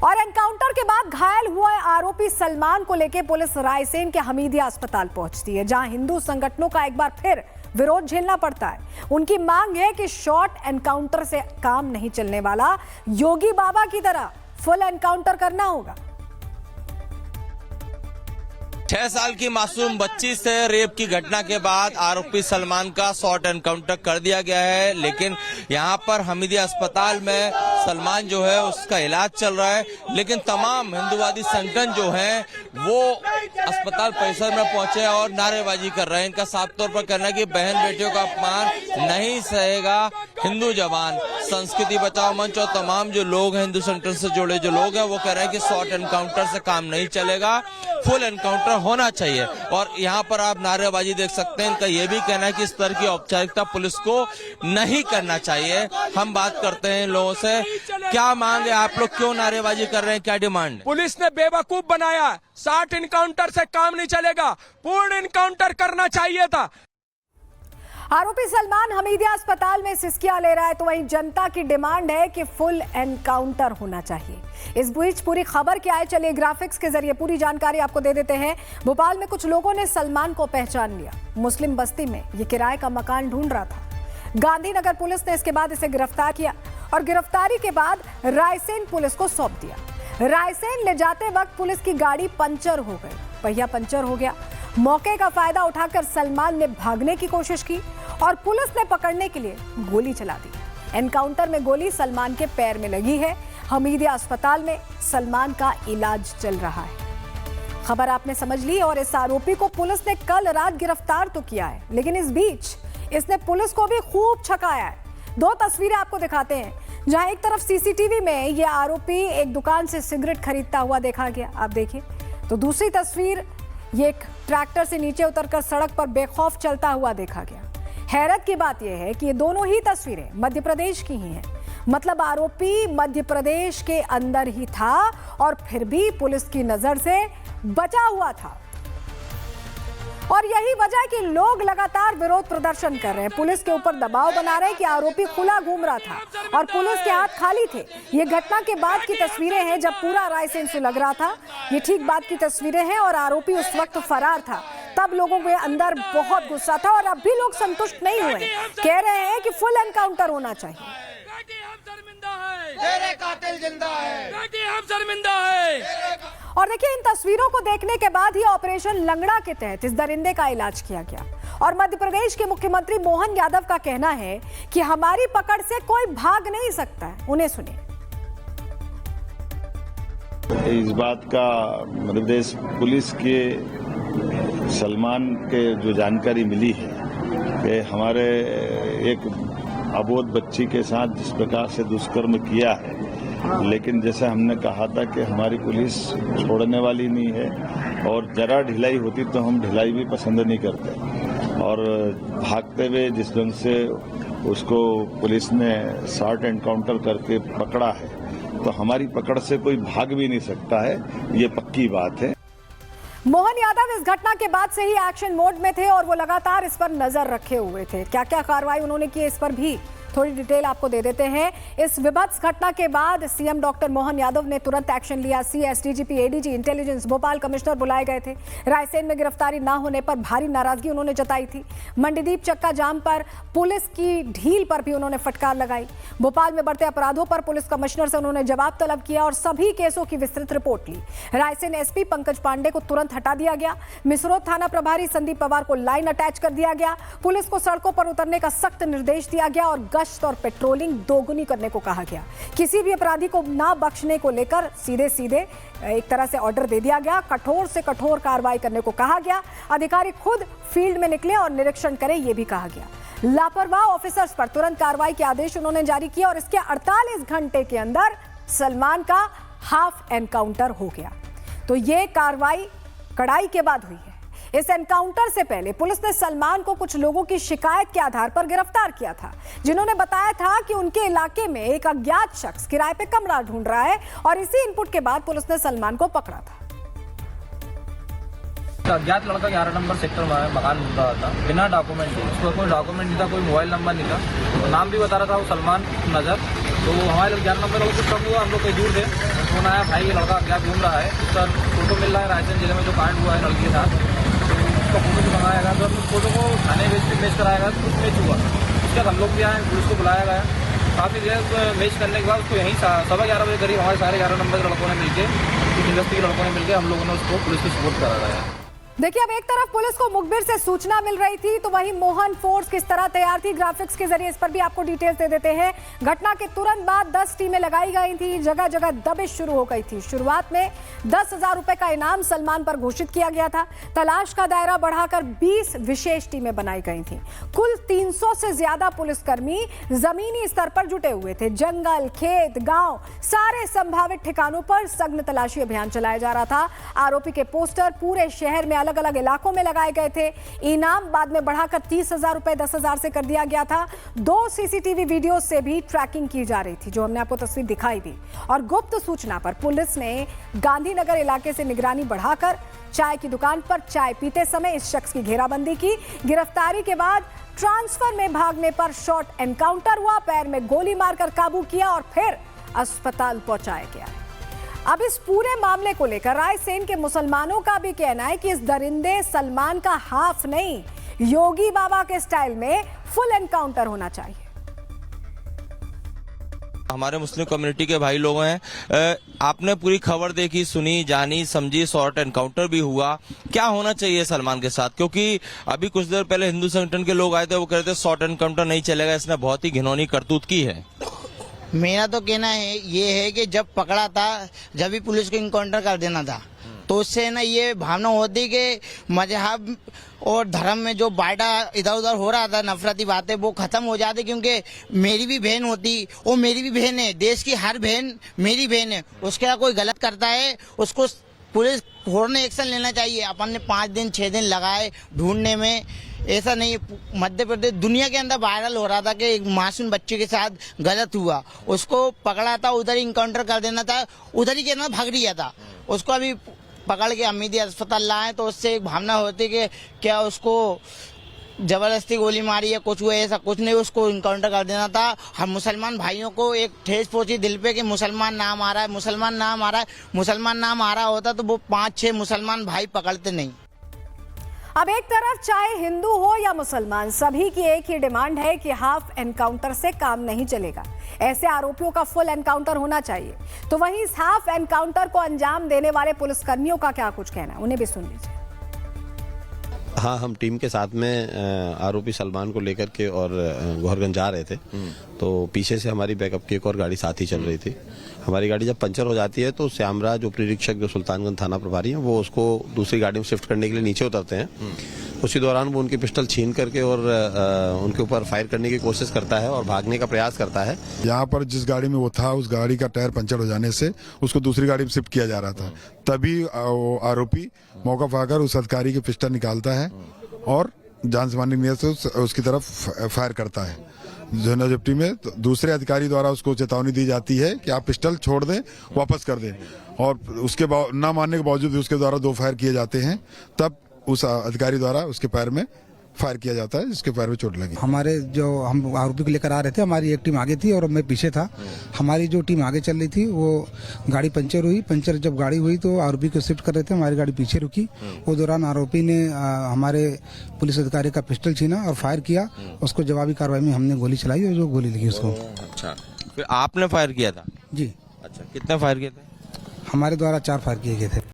और एनकाउंटर के बाद घायल हुआ आरोपी सलमान को लेकर पुलिस रायसेन के हमीदिया अस्पताल पहुंचती है, जहां हिंदू संगठनों का एक बार फिर विरोध झेलना पड़ता है। उनकी मांग है कि शॉर्ट एनकाउंटर से काम नहीं चलने वाला, योगी बाबा की तरह फुल एनकाउंटर करना होगा। 6 साल की मासूम बच्ची से रेप की घटना के बाद आरोपी सलमान का शॉर्ट एनकाउंटर कर दिया गया है, लेकिन यहां पर हमीदिया अस्पताल में सलमान जो है उसका इलाज चल रहा है। लेकिन तमाम हिंदूवादी संगठन जो हैं वो अस्पताल परिसर में पहुंचे और नारेबाजी कर रहे हैं। इनका साफ तौर पर कहना है कि बहन बेटियों का अपमान नहीं सहेगा हिंदू जवान। संस्कृति बचाओ मंच और तमाम जो लोग हैं हिंदू संगठन से जुड़े जो लोग हैं वो कह रहे हैं कि शॉर्ट एनकाउंटर से काम नहीं चलेगा, फुल एनकाउंटर होना चाहिए। और यहाँ पर आप नारेबाजी देख सकते हैं। इनका यह भी कहना है कि इस तरह की औपचारिकता पुलिस को नहीं करना चाहिए। हम बात करते हैं लोगों से, क्या मांग है, आप लोग क्यों नारेबाजी कर रहे हैं, क्या डिमांड? पुलिस ने बेवकूफ बनाया, शॉर्ट एनकाउंटर से काम नहीं चलेगा, पूर्ण एनकाउंटर करना चाहिए था। आरोपी सलमान हमीदिया अस्पताल में सिसकियां ले रहा है, तो वहीं जनता की डिमांड है कि फुल एनकाउंटर होना चाहिए। इस बीच पूरी खबर क्या है, चलिए ग्राफिक्स के जरिए पूरी जानकारी आपको दे देते हैं। भोपाल में कुछ लोगों ने सलमान को पहचान लिया। मुस्लिम बस्ती में ये किराए का मकान ढूंढ रहा था। गांधीनगर पुलिस ने इसके बाद इसे गिरफ्तार किया और गिरफ्तारी के बाद रायसेन पुलिस को सौंप दिया। रायसेन ले जाते वक्त पुलिस की गाड़ी पंचर हो गई, पहिया पंचर हो गया। मौके का फायदा उठाकर सलमान ने भागने की कोशिश की और पुलिस ने पकड़ने के लिए गोली चला दी। एनकाउंटर में गोली सलमान के पैर में लगी है। हमीदिया अस्पताल में सलमान का इलाज चल रहा है। खबर आपने समझ ली। और इस आरोपी को पुलिस ने कल रात गिरफ्तार तो किया है, लेकिन इस बीच इसने पुलिस को भी खूब छकाया है। 2 तस्वीरें आपको दिखाते हैं, जहां एक तरफ सीसीटीवी में यह आरोपी एक दुकान से सिगरेट खरीदता हुआ देखा गया, आप देखिए, तो दूसरी तस्वीर ये एक ट्रैक्टर से नीचे उतरकर सड़क पर बेखौफ चलता हुआ देखा गया। हैरत की बात यह है कि ये दोनों ही तस्वीरें मध्य प्रदेश की ही हैं। मतलब आरोपी मध्य प्रदेश के अंदर ही था और फिर भी पुलिस की नजर से बचा हुआ था। और यही वजह है कि लोग लगातार विरोध प्रदर्शन कर रहे हैं, पुलिस के ऊपर दबाव बना रहे हैं कि आरोपी खुला घूम रहा था और पुलिस के हाथ खाली थे। ये घटना के बाद की तस्वीरें हैं, जब पूरा रायसेन सुलग रहा था। ये ठीक बाद की तस्वीरें हैं और आरोपी उस वक्त फरार था। तब लोगों के अंदर बहुत गुस्सा था और अब भी लोग संतुष्ट नहीं हुए, कह रहे हैं कि फुल एनकाउंटर होना चाहिए। तेरे कातिल जिंदा है, हम शर्मिंदा है। और देखिए, इन तस्वीरों को देखने के बाद ही ऑपरेशन लंगड़ा के तहत इस दरिंदे का इलाज किया गया। और मध्य प्रदेश के मुख्यमंत्री मोहन यादव का कहना है कि हमारी पकड़ से कोई भाग नहीं सकता है। उन्हें सुनिए। इस बात का मध्य प्रदेश पुलिस के सलमान के जो जानकारी मिली है कि हमारे एक अबोध बच्ची के साथ जिस प्रकार से दुष्कर्म किया है, लेकिन जैसे हमने कहा था कि हमारी पुलिस छोड़ने वाली नहीं है और जरा ढिलाई होती तो हम ढिलाई भी पसंद नहीं करते। और भागते हुए जिस ढंग से उसको पुलिस ने शॉर्ट एनकाउंटर करके पकड़ा है, तो हमारी पकड़ से कोई भाग भी नहीं सकता है, ये पक्की बात है। मोहन यादव इस घटना के बाद से ही एक्शन मोड में थे और वो लगातार इस पर नजर रखे हुए थे। क्या क्या कार्रवाई उन्होंने की, इस पर भी थोड़ी डिटेल आपको दे देते हैं। इस विभत्स घटना के बाद सीएम डॉक्टर मोहन यादव ने तुरंत एक्शन लिया। CS, DGP, ADG, intelligence, Bhopal commissioner बुलाए गए थे। रायसेन में गिरफ्तारी ना होने पर भारी नाराजगी उन्होंने जताई थी। मंडीदीप चक्का जाम पर पुलिस की ढील पर भी उन्होंने फटकार लगाई। भोपाल में बढ़ते अपराधों पर पुलिस कमिश्नर से उन्होंने जवाब तलब किया और सभी केसों की विस्तृत रिपोर्ट ली। रायसेन एसपी पंकज पांडे को तुरंत हटा दिया गया। मिसरोद थाना प्रभारी संदीप पवार को लाइन अटैच कर दिया गया। पुलिस को सड़कों पर उतरने का सख्त निर्देश दिया गया और गश्त और पेट्रोलिंग दोगुनी करने को कहा गया। किसी भी अपराधी को ना बख्शने को लेकर सीधे एक तरह से ऑर्डर दे दिया गया। कठोर से कठोर कार्रवाई करने को कहा गया। अधिकारी खुद फील्ड में निकले और निरीक्षण करें, यह भी कहा गया। लापरवाह ऑफिसर्स पर तुरंत कार्रवाई के आदेश उन्होंने जारी किए और इसके 48 घंटे के अंदर सलमान का हाफ एनकाउंटर हो गया। तो यह कार्रवाई कड़ाई के बाद हुई है। इस एनकाउंटर से पहले पुलिस ने सलमान को कुछ लोगों की शिकायत के आधार पर गिरफ्तार किया था, जिन्होंने बताया था कि उनके इलाके में एक अज्ञात शख्स किराए पे कमरा ढूंढ रहा है और इसी इनपुट के बाद पुलिस ने सलमान को पकड़ा था। अज्ञात लड़का 11 नंबर सेक्टर में मकान ढूंढ रहा था, बिना डॉक्यूमेंट के। उसको कोई डॉक्यूमेंट नहीं था, कोई मोबाइल नंबर नहीं था, नाम भी बता रहा था वो सलमान नजर। तो हमारे लोग 11 नंबर लोग कुछ कम हुआ, हम लोग कहीं दूर थे, फोन आया भाई ये लड़का क्या घूम रहा है, उसका फोटो मिल रहा है रायसेन जिले में जो कांड हुआ है लड़की के साथ, तो उसका फोटो भी मंगाया गया, तो हम फोटो को थाने मैच कराया गया, तो कुछ मैच हुआ। उसके बाद हम लोग भी आए, पुलिस को बुलाया गया, काफ़ी देर मैच करने के बाद उसको यहीं 11:15 बजे करीब हमारे सारे 11 नंबर के लड़कों ने मिलकर, कुछ इंडस्ट्री के लड़कों ने मिलकर हम लोगों ने उसको पुलिस को सपोर्ट करा गया। देखिए, अब एक तरफ पुलिस को मुखबिर से सूचना मिल रही थी, तो वहीं मोहन फोर्स किस तरह तैयार थी, ग्राफिक्स के जरिए इस पर भी आपको डिटेल्स दे देते हैं। घटना के तुरंत बाद 10 टीमें लगाई गई थी, जगह जगह दबिश शुरू हो गई थी। शुरुआत में 10,000 रुपए का इनाम सलमान पर घोषित किया गया था। तलाश का दायरा बढ़ाकर 20 विशेष टीमें बनाई गई थी। कुल 300 से ज्यादा पुलिसकर्मी जमीनी स्तर पर जुटे हुए थे। जंगल, खेत, गांव, सारे संभावित ठिकानों पर सघन तलाशी अभियान चलाया जा रहा था। आरोपी के पोस्टर पूरे शहर में अलग अलग इलाकों में लगाए गए थे। इनाम बाद में बढ़ाकर 30,000 रुपए 10,000 से कर दिया गया था। 2 सीसीटीवी वीडियो से भी ट्रैकिंग की जा रही थी, जो हमने आपको तस्वीर दिखाई दी। और गुप्त सूचना पर पुलिस ने गांधीनगर इलाके से निगरानी बढ़ाकर चाय की दुकान पर चाय पीते समय इस शख्स की घेराबंदी की। गिरफ्तारी के बाद ट्रांसफर में भागने पर शॉर्ट एनकाउंटर हुआ, पैर में गोली मारकर काबू किया और फिर अस्पताल पहुंचाया गया। अब इस पूरे मामले को लेकर रायसेन के मुसलमानों का भी कहना है कि इस दरिंदे सलमान का हाफ नहीं, योगी बाबा के स्टाइल में फुल एनकाउंटर होना चाहिए। हमारे मुस्लिम कम्युनिटी के भाई लोग हैं, आपने पूरी खबर देखी, सुनी, जानी, समझी, शॉर्ट एनकाउंटर भी हुआ। क्या होना चाहिए सलमान के साथ? क्योंकि अभी कुछ देर पहले हिंदू संगठन के लोग आए थे, वो कह रहे थे शॉर्ट एनकाउंटर नहीं चलेगा, इसने बहुत ही घिनौनी करतूत की है। मेरा तो कहना है ये है कि जब पकड़ा था, जब भी पुलिस को इनकाउंटर कर देना था, तो उससे ना ये भावना होती कि मजहब और धर्म में जो बांटा इधर उधर हो रहा था, नफरती बातें, वो खत्म हो जाती। क्योंकि मेरी भी बहन होती, वो मेरी भी बहन है, देश की हर बहन मेरी बहन है। उसके कोई गलत करता है, उसको पुलिस फौरन एक्शन लेना चाहिए। अपन ने 5 दिन 6 दिन लगाए ढूंढने में, ऐसा नहीं। मध्य प्रदेश दुनिया के अंदर वायरल हो रहा था कि एक मासूम बच्चे के साथ गलत हुआ, उसको पकड़ा था, उधर ही इनकाउंटर कर देना था, उधर ही के अंदर भाग दिया था। उसको अभी पकड़ के हमीदी अस्पताल लाए, तो उससे एक भावना होती कि क्या उसको जबरदस्ती गोली मारी है, कुछ हुआ, ऐसा कुछ नहीं, उसको इनकाउंटर कर देना था। हम मुसलमान भाइयों को एक ठेस पहुंची दिल पे कि मुसलमान नाम आ रहा है, मुसलमान नाम आ रहा है। मुसलमान नाम आ रहा होता तो वो 5-6 मुसलमान भाई पकड़ते नहीं। अब एक तरफ चाहे हिंदू हो या मुसलमान, सभी की एक ही डिमांड है कि हाफ एनकाउंटर से काम नहीं चलेगा। ऐसे आरोपियों का फुल एनकाउंटर होना चाहिए। तो वहीं इस हाफ एनकाउंटर को अंजाम देने वाले पुलिसकर्मियों का क्या कुछ कहना है, उन्हें भी सुन लीजिए। हाँ, हम टीम के साथ में आरोपी सलमान को लेकर के और गोहरगंज जा रहे थे, तो पीछे से हमारी बैकअप की एक और गाड़ी साथ ही चल रही थी। हमारी गाड़ी जब पंचर हो जाती है तो श्यामराज जो निरीक्षक जो सुल्तानगंज थाना प्रभारी हैं, वो उसको दूसरी गाड़ी में शिफ्ट करने के लिए नीचे उतरते हैं। उसी दौरान वो उनकी पिस्टल छीन करके और उनके ऊपर फायर करने की कोशिश करता है और भागने का प्रयास करता है। यहाँ पर जिस गाड़ी में वो था, उस गाड़ी का टायर पंचर हो जाने से उसको दूसरी गाड़ी में शिफ्ट किया जा रहा था। तभी आरोपी मौका पाकर उस अधिकारी की पिस्टल निकालता है और जान से मारने की नीयत से उसकी तरफ फायर करता है। जब्ती में तो दूसरे अधिकारी द्वारा उसको चेतावनी दी जाती है कि आप पिस्टल छोड़ दें, वापस कर दें, और उसके ना मानने के बावजूद भी उसके द्वारा 2 फायर किए जाते हैं। तब उस अधिकारी द्वारा उसके पैर में फायर किया जाता है, जिसके पैर में चोट लगी। हमारे जो हम आरोपी को लेकर आ रहे थे, हमारी एक टीम आगे थी और मैं पीछे था। हमारी जो टीम आगे चल रही थी, वो गाड़ी पंचर हुई। पंचर जब गाड़ी हुई तो आरोपी को शिफ्ट कर रहे थे, हमारी गाड़ी पीछे रुकी। वो दौरान आरोपी ने हमारे पुलिस अधिकारी का पिस्टल छीना और फायर किया। उसको जवाबी कार्रवाई में हमने गोली चलाई और जो गोली लगी उसको। अच्छा, फिर आपने फायर किया था? जी। अच्छा, कितने फायर किए थे? हमारे द्वारा 4 फायर किए गए थे।